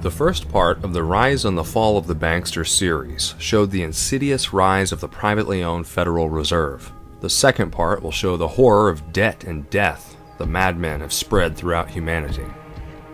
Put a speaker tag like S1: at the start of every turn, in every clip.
S1: The first part of the Rise and the Fall of the Bankster series showed the insidious rise of the privately owned Federal Reserve. The second part will show the horror of debt and death the madmen have spread throughout humanity.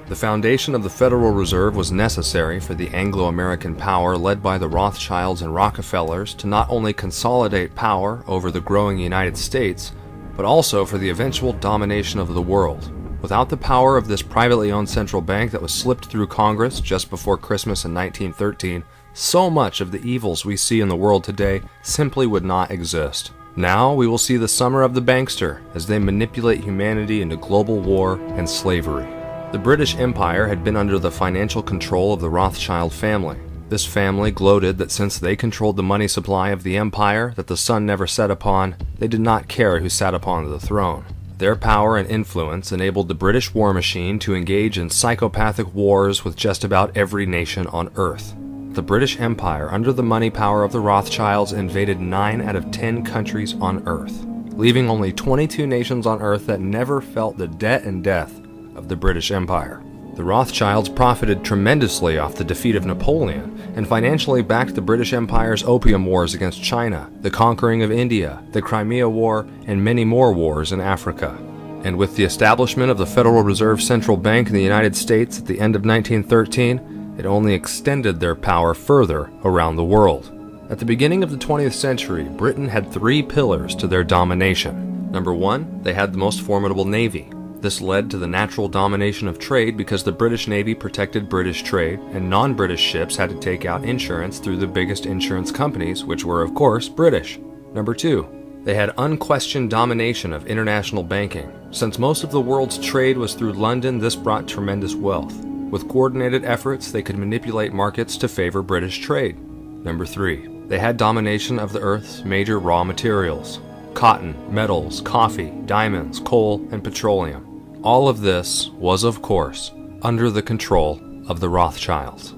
S1: The foundation of the Federal Reserve was necessary for the Anglo-American power led by the Rothschilds and Rockefellers to not only consolidate power over the growing United States, but also for the eventual domination of the world. Without the power of this privately owned central bank that was slipped through Congress just before Christmas in 1913, so much of the evils we see in the world today simply would not exist. Now we will see the summer of the Bankster as they manipulate humanity into global war and slavery. The British Empire had been under the financial control of the Rothschild family. This family gloated that since they controlled the money supply of the empire that the sun never set upon, they did not care who sat upon the throne. Their power and influence enabled the British war machine to engage in psychopathic wars with just about every nation on Earth. The British Empire, under the money power of the Rothschilds, invaded 9 out of 10 countries on Earth, leaving only 22 nations on Earth that never felt the debt and death of the British Empire. The Rothschilds profited tremendously off the defeat of Napoleon and financially backed the British Empire's opium wars against China, the conquering of India, the Crimea War, and many more wars in Africa. And with the establishment of the Federal Reserve Central Bank in the United States at the end of 1913, it only extended their power further around the world. At the beginning of the 20th century, Britain had 3 pillars to their domination. Number 1, they had the most formidable navy. This led to the natural domination of trade because the British Navy protected British trade, and non-British ships had to take out insurance through the biggest insurance companies, which were, of course, British. Number 2, they had unquestioned domination of international banking. Since most of the world's trade was through London, this brought tremendous wealth. With coordinated efforts, they could manipulate markets to favor British trade. Number 3, they had domination of the Earth's major raw materials: cotton, metals, coffee, diamonds, coal, and petroleum. All of this was, of course, under the control of the Rothschilds.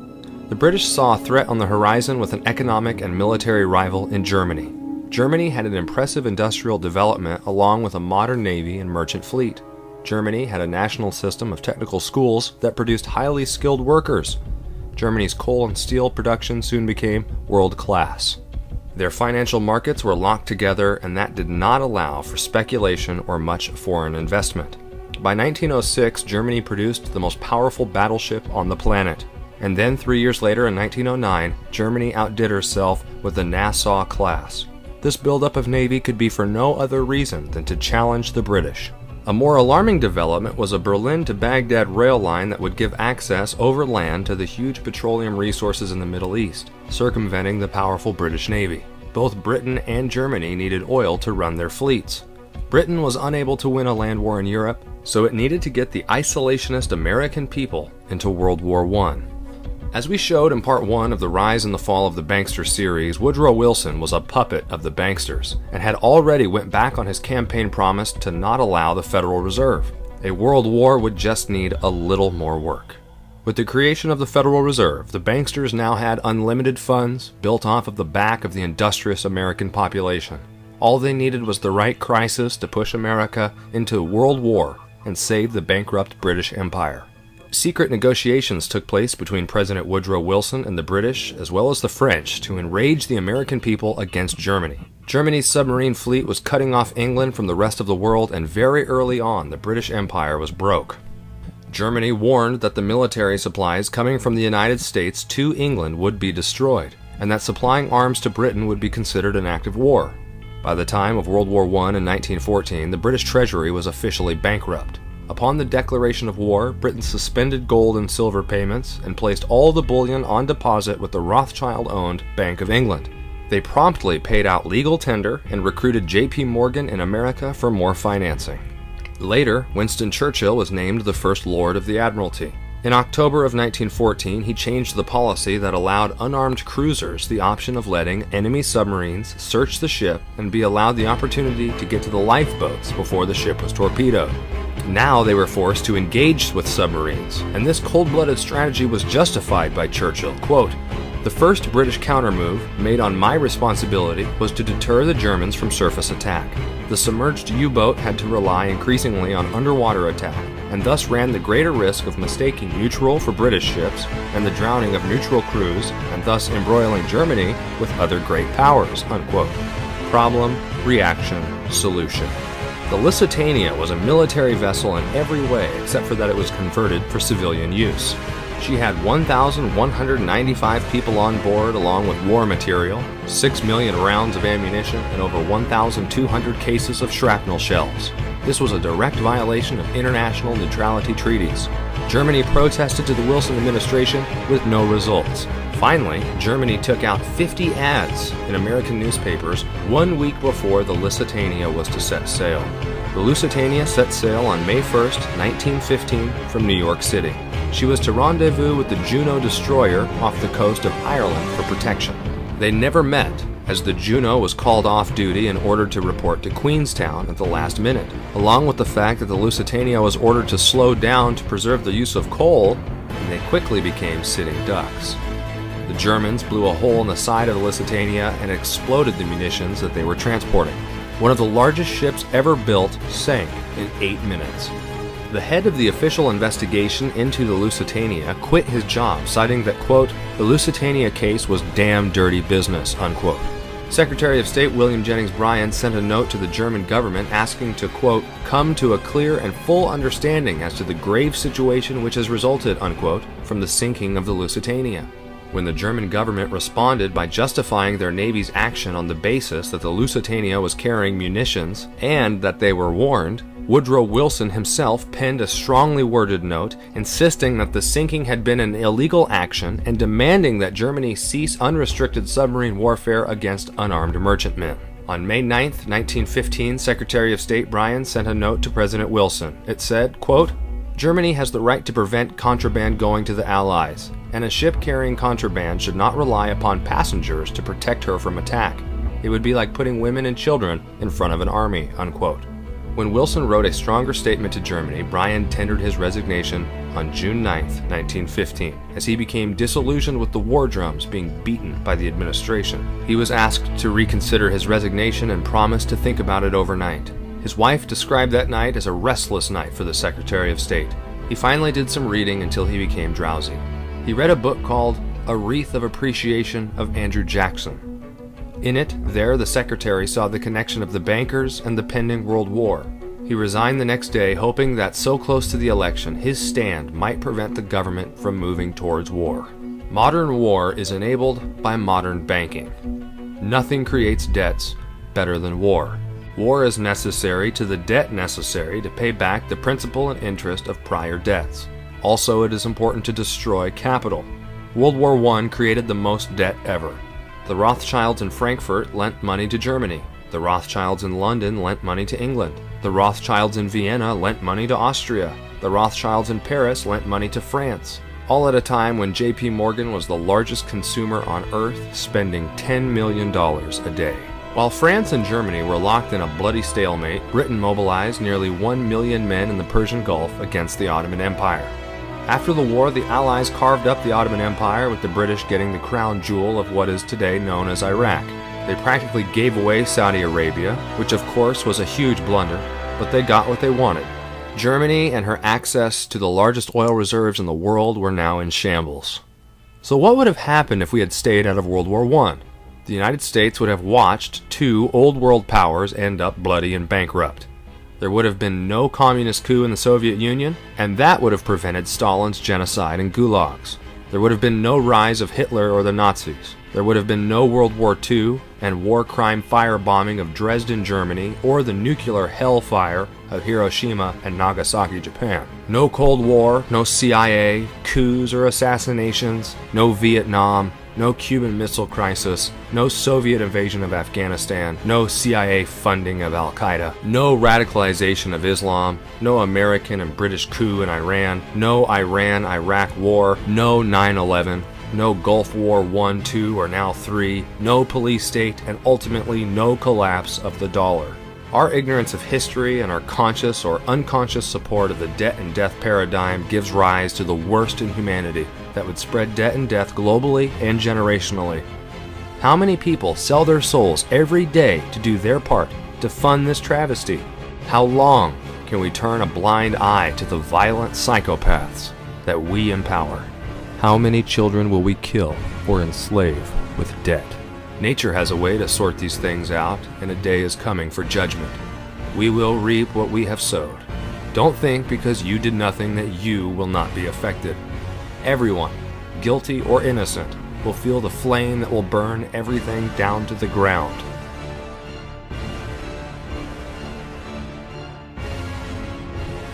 S1: The British saw a threat on the horizon with an economic and military rival in Germany. Germany had an impressive industrial development along with a modern navy and merchant fleet. Germany had a national system of technical schools that produced highly skilled workers. Germany's coal and steel production soon became world-class. Their financial markets were locked together, and that did not allow for speculation or much foreign investment. By 1906, Germany produced the most powerful battleship on the planet. And then 3 years later, in 1909, Germany outdid herself with the Nassau class. This buildup of navy could be for no other reason than to challenge the British. A more alarming development was a Berlin to Baghdad rail line that would give access over land to the huge petroleum resources in the Middle East, circumventing the powerful British Navy. Both Britain and Germany needed oil to run their fleets. Britain was unable to win a land war in Europe, so it needed to get the isolationist American people into World War I. As we showed in part 1 of the Rise and the Fall of the Bankster series, Woodrow Wilson was a puppet of the Banksters and had already went back on his campaign promise to not allow the Federal Reserve. A world war would just need a little more work. With the creation of the Federal Reserve, the Banksters now had unlimited funds built off of the back of the industrious American population. All they needed was the right crisis to push America into world war and save the bankrupt British Empire. Secret negotiations took place between President Woodrow Wilson and the British, as well as the French, to enrage the American people against Germany. Germany's submarine fleet was cutting off England from the rest of the world, and very early on, the British Empire was broke. Germany warned that the military supplies coming from the United States to England would be destroyed, and that supplying arms to Britain would be considered an act of war. By the time of World War I in 1914, the British Treasury was officially bankrupt. Upon the declaration of war, Britain suspended gold and silver payments and placed all the bullion on deposit with the Rothschild-owned Bank of England. They promptly paid out legal tender and recruited J.P. Morgan in America for more financing. Later, Winston Churchill was named the First Lord of the Admiralty. In October of 1914, he changed the policy that allowed unarmed cruisers the option of letting enemy submarines search the ship and be allowed the opportunity to get to the lifeboats before the ship was torpedoed. Now they were forced to engage with submarines, and this cold-blooded strategy was justified by Churchill. Quote, "The first British countermove, made on my responsibility, was to deter the Germans from surface attack. The submerged U-boat had to rely increasingly on underwater attack. and thus ran the greater risk of mistaking neutral for British ships and the drowning of neutral crews, and thus embroiling Germany with other great powers." Unquote. Problem, reaction, solution. The Lusitania was a military vessel in every way except for that it was converted for civilian use. She had 1,195 people on board along with war material, 6 million rounds of ammunition, and over 1,200 cases of shrapnel shells. This was a direct violation of international neutrality treaties. Germany protested to the Wilson administration with no results. Finally, Germany took out 50 ads in American newspapers 1 week before the Lusitania was to set sail. The Lusitania set sail on May 1st, 1915 from New York City. She was to rendezvous with the Juno destroyer off the coast of Ireland for protection. They never met, as the Juno was called off duty and ordered to report to Queenstown at the last minute. Along with the fact that the Lusitania was ordered to slow down to preserve the use of coal, and they quickly became sitting ducks. The Germans blew a hole in the side of the Lusitania and exploded the munitions that they were transporting. One of the largest ships ever built sank in 8 minutes. The head of the official investigation into the Lusitania quit his job, citing that, quote, "the Lusitania case was damn dirty business," unquote. Secretary of State William Jennings Bryan sent a note to the German government asking to, quote, "come to a clear and full understanding as to the grave situation which has resulted," unquote, from the sinking of the Lusitania. When the German government responded by justifying their Navy's action on the basis that the Lusitania was carrying munitions and that they were warned, Woodrow Wilson himself penned a strongly worded note insisting that the sinking had been an illegal action and demanding that Germany cease unrestricted submarine warfare against unarmed merchantmen. On May 9, 1915, Secretary of State Bryan sent a note to President Wilson. It said, quote, "Germany has the right to prevent contraband going to the Allies, and a ship carrying contraband should not rely upon passengers to protect her from attack. It would be like putting women and children in front of an army," unquote. When Wilson wrote a stronger statement to Germany, Bryan tendered his resignation on June 9, 1915, as he became disillusioned with the war drums being beaten by the administration. He was asked to reconsider his resignation and promised to think about it overnight. His wife described that night as a restless night for the Secretary of State. He finally did some reading until he became drowsy. He read a book called A Wreath of Appreciation of Andrew Jackson. In it, the secretary saw the connection of the bankers and the pending World War. He resigned the next day, hoping that so close to the election, his stand might prevent the government from moving towards war. Modern war is enabled by modern banking. Nothing creates debts better than war. War is necessary to the debt necessary to pay back the principal and interest of prior debts. Also, it is important to destroy capital. World War I created the most debt ever. The Rothschilds in Frankfurt lent money to Germany. The Rothschilds in London lent money to England. The Rothschilds in Vienna lent money to Austria. The Rothschilds in Paris lent money to France. All at a time when J.P. Morgan was the largest consumer on earth, spending $10 million a day. While France and Germany were locked in a bloody stalemate, Britain mobilized nearly 1 million men in the Persian Gulf against the Ottoman Empire. After the war, the Allies carved up the Ottoman Empire, with the British getting the crown jewel of what is today known as Iraq. They practically gave away Saudi Arabia, which of course was a huge blunder, but they got what they wanted. Germany and her access to the largest oil reserves in the world were now in shambles. So what would have happened if we had stayed out of World War I? The United States would have watched two old world powers end up bloody and bankrupt. There would have been no communist coup in the Soviet Union, and that would have prevented Stalin's genocide and gulags. There would have been no rise of Hitler or the Nazis. There would have been no World War II and war crime firebombing of Dresden, Germany, or the nuclear hellfire of Hiroshima and Nagasaki, Japan. No Cold War, no CIA, coups or assassinations, no Vietnam, no Cuban Missile Crisis, no Soviet invasion of Afghanistan, no CIA funding of Al-Qaeda, no radicalization of Islam, no American and British coup in Iran, no Iran-Iraq war, no 9/11, no Gulf War I, II, or now III, no police state, and ultimately no collapse of the dollar. Our ignorance of history and our conscious or unconscious support of the debt and death paradigm gives rise to the worst in humanity that would spread debt and death globally and generationally. How many people sell their souls every day to do their part to fund this travesty? How long can we turn a blind eye to the violent psychopaths that we empower? How many children will we kill or enslave with debt? Nature has a way to sort these things out, and a day is coming for judgment. We will reap what we have sowed. Don't think because you did nothing that you will not be affected. Everyone, guilty or innocent, will feel the flame that will burn everything down to the ground.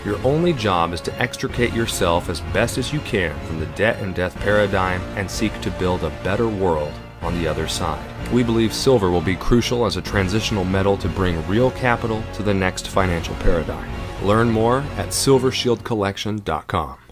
S1: Your only job is to extricate yourself as best as you can from the debt and death paradigm and seek to build a better world on the other side. We believe silver will be crucial as a transitional metal to bring real capital to the next financial paradigm. Learn more at silvershieldcollection.com.